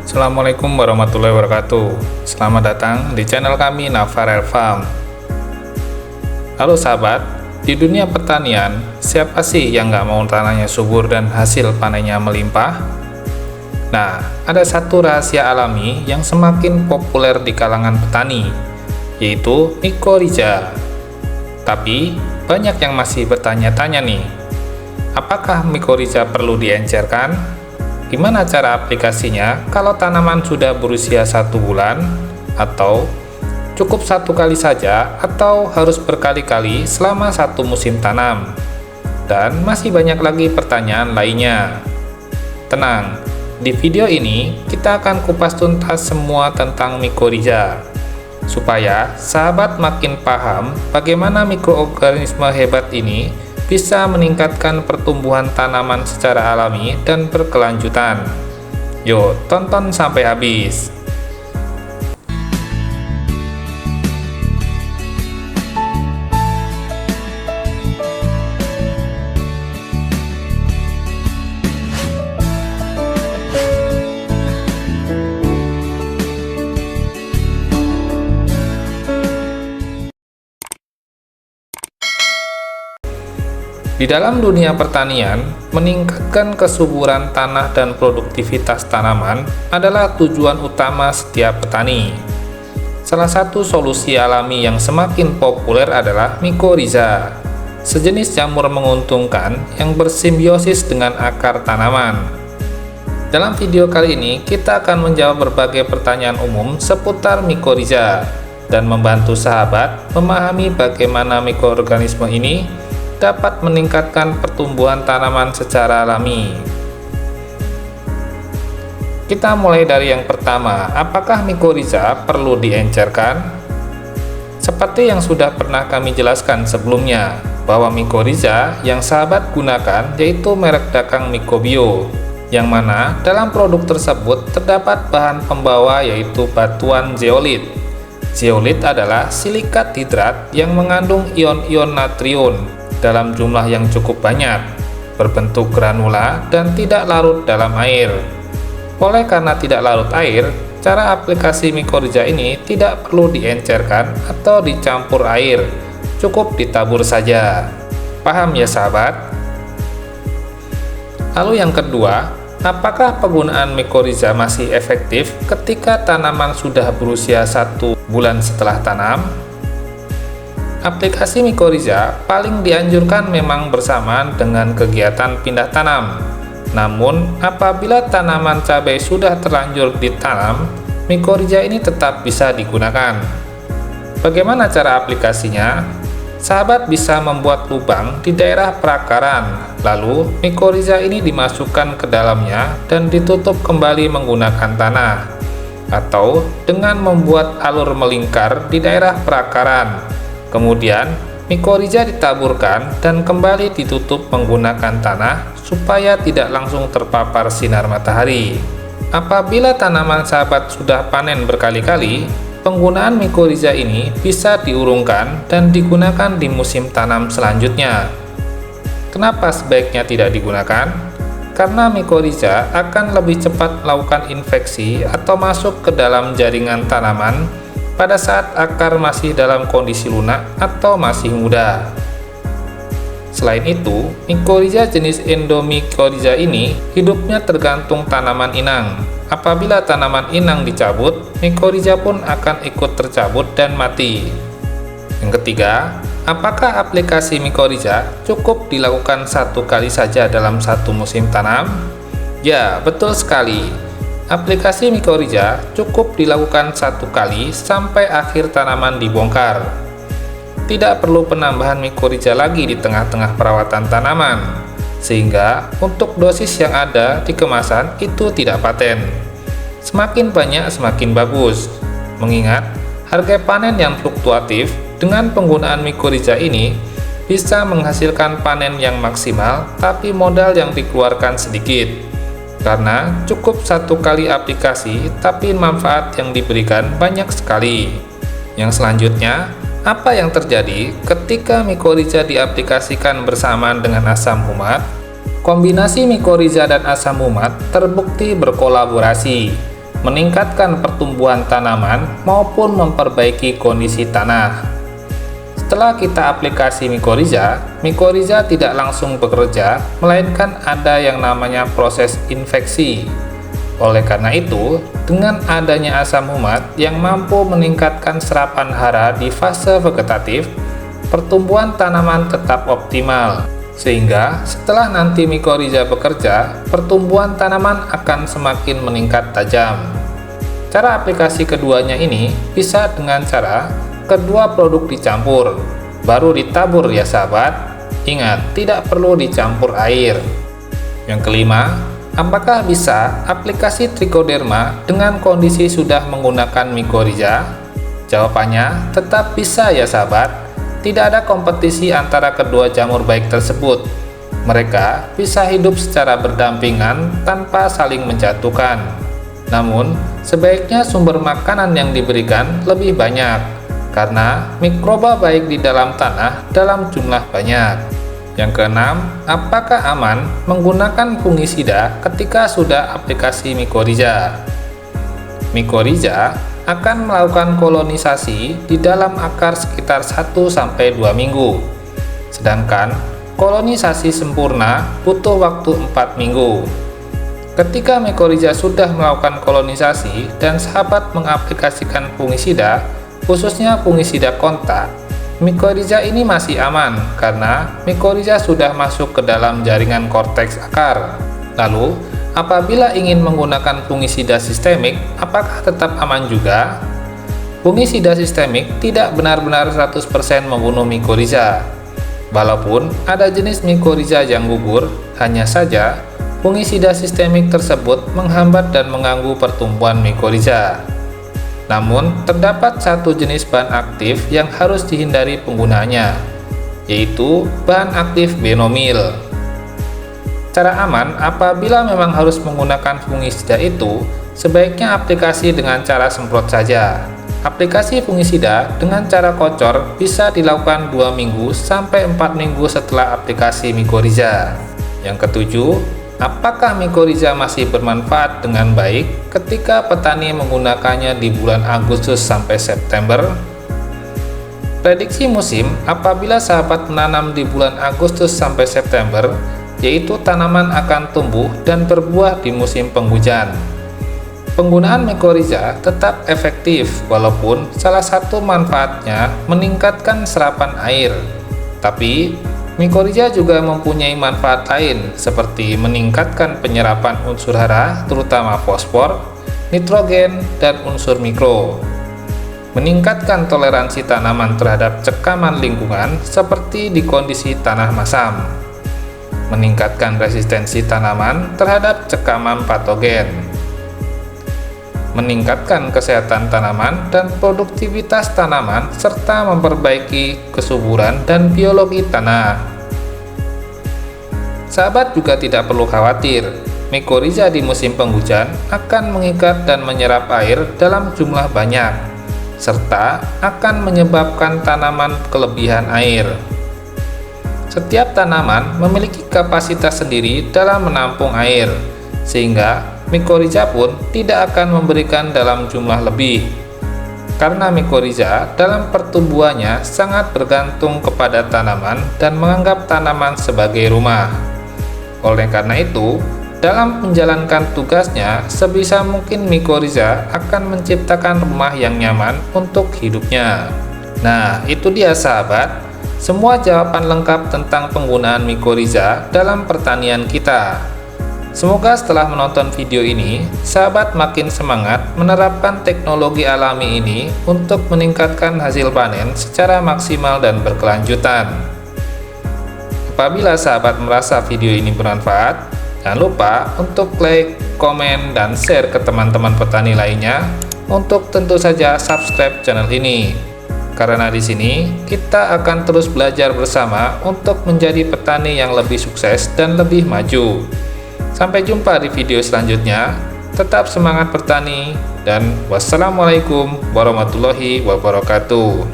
Assalamualaikum warahmatullahi wabarakatuh. Selamat datang di channel kami Navarel Farm. Halo sahabat, di dunia pertanian, siapa sih yang nggak mau tanahnya subur dan hasil panennya melimpah? Nah, ada satu rahasia alami yang semakin populer di kalangan petani, yaitu mycorrhiza. Tapi, banyak yang masih bertanya-tanya nih, apakah mycorrhiza perlu diencerkan? Gimana cara aplikasinya kalau tanaman sudah berusia 1 bulan, atau cukup 1 kali saja, atau harus berkali-kali selama 1 musim tanam? Dan masih banyak lagi pertanyaan lainnya. Tenang, di video ini kita akan kupas tuntas semua tentang mycorrhiza, supaya sahabat makin paham bagaimana mikroorganisme hebat ini bisa meningkatkan pertumbuhan tanaman secara alami dan berkelanjutan. Yuk, tonton sampai habis. Di dalam dunia pertanian, meningkatkan kesuburan tanah dan produktivitas tanaman adalah tujuan utama setiap petani. Salah satu solusi alami yang semakin populer adalah mycorrhiza, sejenis jamur menguntungkan yang bersimbiosis dengan akar tanaman. Dalam video kali ini, kita akan menjawab berbagai pertanyaan umum seputar mycorrhiza dan membantu sahabat memahami bagaimana mikroorganisme ini dapat meningkatkan pertumbuhan tanaman secara alami. Kita mulai dari yang pertama, apakah mycorrhiza perlu diencerkan? Seperti yang sudah pernah kami jelaskan sebelumnya, bahwa mycorrhiza yang sahabat gunakan yaitu merek Dakang Microbio, yang mana dalam produk tersebut terdapat bahan pembawa yaitu batuan zeolit. Zeolit adalah silikat hidrat yang mengandung ion-ion natrium dalam jumlah yang cukup banyak, berbentuk granula dan tidak larut dalam air. Oleh karena tidak larut air, cara aplikasi mycorrhiza ini tidak perlu diencerkan atau dicampur air, cukup ditabur saja. Paham ya sahabat? Lalu yang kedua, apakah penggunaan mycorrhiza masih efektif ketika tanaman sudah berusia 1 bulan setelah tanam? Aplikasi mycorrhiza paling dianjurkan memang bersamaan dengan kegiatan pindah tanam. Namun, apabila tanaman cabai sudah terlanjur ditanam, mycorrhiza ini tetap bisa digunakan. Bagaimana cara aplikasinya? Sahabat bisa membuat lubang di daerah perakaran, lalu mycorrhiza ini dimasukkan ke dalamnya dan ditutup kembali menggunakan tanah, atau dengan membuat alur melingkar di daerah perakaran. Kemudian, mycorrhiza ditaburkan dan kembali ditutup menggunakan tanah supaya tidak langsung terpapar sinar matahari. Apabila tanaman sahabat sudah panen berkali-kali, penggunaan mycorrhiza ini bisa diurungkan dan digunakan di musim tanam selanjutnya. Kenapa sebaiknya tidak digunakan? Karena mycorrhiza akan lebih cepat melakukan infeksi atau masuk ke dalam jaringan tanaman pada saat akar masih dalam kondisi lunak atau masih muda. Selain itu, mycorrhiza jenis endomycorrhiza ini hidupnya tergantung tanaman inang. Apabila tanaman inang dicabut, mycorrhiza pun akan ikut tercabut dan mati. Yang ketiga, apakah aplikasi mycorrhiza cukup dilakukan 1 kali saja dalam 1 musim tanam? Ya, betul sekali. Aplikasi mycorrhiza cukup dilakukan 1 kali sampai akhir tanaman dibongkar. Tidak perlu penambahan mycorrhiza lagi di tengah-tengah perawatan tanaman, sehingga untuk dosis yang ada di kemasan itu tidak paten. Semakin banyak semakin bagus, mengingat harga panen yang fluktuatif dengan penggunaan mycorrhiza ini bisa menghasilkan panen yang maksimal tapi modal yang dikeluarkan sedikit. Karena cukup 1 kali aplikasi, tapi manfaat yang diberikan banyak sekali. Yang selanjutnya, apa yang terjadi ketika mycorrhiza diaplikasikan bersamaan dengan asam humat? Kombinasi mycorrhiza dan asam umat terbukti berkolaborasi. meningkatkan pertumbuhan tanaman maupun memperbaiki kondisi tanah. Setelah kita aplikasi mikorizа tidak langsung bekerja, melainkan ada yang namanya proses infeksi. Oleh karena itu, dengan adanya asam humat yang mampu meningkatkan serapan hara di fase vegetatif, pertumbuhan tanaman tetap optimal. Sehingga setelah nanti mikorizа bekerja, pertumbuhan tanaman akan semakin meningkat tajam. Cara aplikasi keduanya ini bisa dengan cara kedua produk dicampur, baru ditabur ya sahabat. Ingat, tidak perlu dicampur air. Yang kelima, apakah bisa aplikasi Trichoderma dengan kondisi sudah menggunakan mikorizа? Jawabannya tetap bisa ya sahabat. Tidak ada kompetisi antara kedua jamur baik tersebut. Mereka bisa hidup secara berdampingan tanpa saling menjatuhkan. Namun, sebaiknya sumber makanan yang diberikan lebih banyak, karena mikroba baik di dalam tanah dalam jumlah banyak. Yang keenam, apakah aman menggunakan fungisida ketika sudah aplikasi mikorizа? Mikorizа akan melakukan kolonisasi di dalam akar sekitar 1-2 minggu. Sedangkan kolonisasi sempurna butuh waktu 4 minggu. Ketika mikorizа sudah melakukan kolonisasi dan sahabat mengaplikasikan fungisida, khususnya fungisida kontak, mikorizа ini masih aman karena mikorizа sudah masuk ke dalam jaringan korteks akar. Lalu, apabila ingin menggunakan fungisida sistemik, apakah tetap aman juga? Fungisida sistemik tidak benar-benar 100% membunuh mikorizа. Walaupun ada jenis mikorizа yang gugur, hanya saja fungisida sistemik tersebut menghambat dan mengganggu pertumbuhan mikorizа. Namun, terdapat satu jenis bahan aktif yang harus dihindari penggunaannya, yaitu bahan aktif benomil. Cara aman apabila memang harus menggunakan fungisida itu, sebaiknya aplikasi dengan cara semprot saja. Aplikasi fungisida dengan cara kocor bisa dilakukan 2 minggu sampai 4 minggu setelah aplikasi mikorizа. Yang ketujuh, apakah mikorizа masih bermanfaat dengan baik ketika petani menggunakannya di bulan Agustus sampai September? Prediksi musim apabila sahabat menanam di bulan Agustus sampai September, yaitu tanaman akan tumbuh dan berbuah di musim penghujan. Penggunaan mikorizа tetap efektif walaupun salah satu manfaatnya meningkatkan serapan air. Tapi mikorizа juga mempunyai manfaat lain seperti meningkatkan penyerapan unsur hara terutama fosfor, nitrogen, dan unsur mikro. Meningkatkan toleransi tanaman terhadap cekaman lingkungan seperti di kondisi tanah masam. Meningkatkan resistensi tanaman terhadap cekaman patogen. Meningkatkan kesehatan tanaman dan produktivitas tanaman serta memperbaiki kesuburan dan biologi tanah. Sahabat juga tidak perlu khawatir, mikorizа di musim penghujan akan mengikat dan menyerap air dalam jumlah banyak, serta akan menyebabkan tanaman kelebihan air. Setiap tanaman memiliki kapasitas sendiri dalam menampung air, sehingga mikorizа pun tidak akan memberikan dalam jumlah lebih. Karena mikorizа dalam pertumbuhannya sangat bergantung kepada tanaman dan menganggap tanaman sebagai rumah. Oleh karena itu, dalam menjalankan tugasnya, sebisa mungkin mikorizа akan menciptakan rumah yang nyaman untuk hidupnya. Nah, itu dia sahabat, semua jawaban lengkap tentang penggunaan mikorizа dalam pertanian kita. Semoga setelah menonton video ini, sahabat makin semangat menerapkan teknologi alami ini untuk meningkatkan hasil panen secara maksimal dan berkelanjutan. Apabila sahabat merasa video ini bermanfaat, jangan lupa untuk like, komen, dan share ke teman-teman petani lainnya untuk tentu saja subscribe channel ini. Karena di sini kita akan terus belajar bersama untuk menjadi petani yang lebih sukses dan lebih maju. Sampai jumpa di video selanjutnya. Tetap semangat bertani dan wassalamualaikum warahmatullahi wabarakatuh.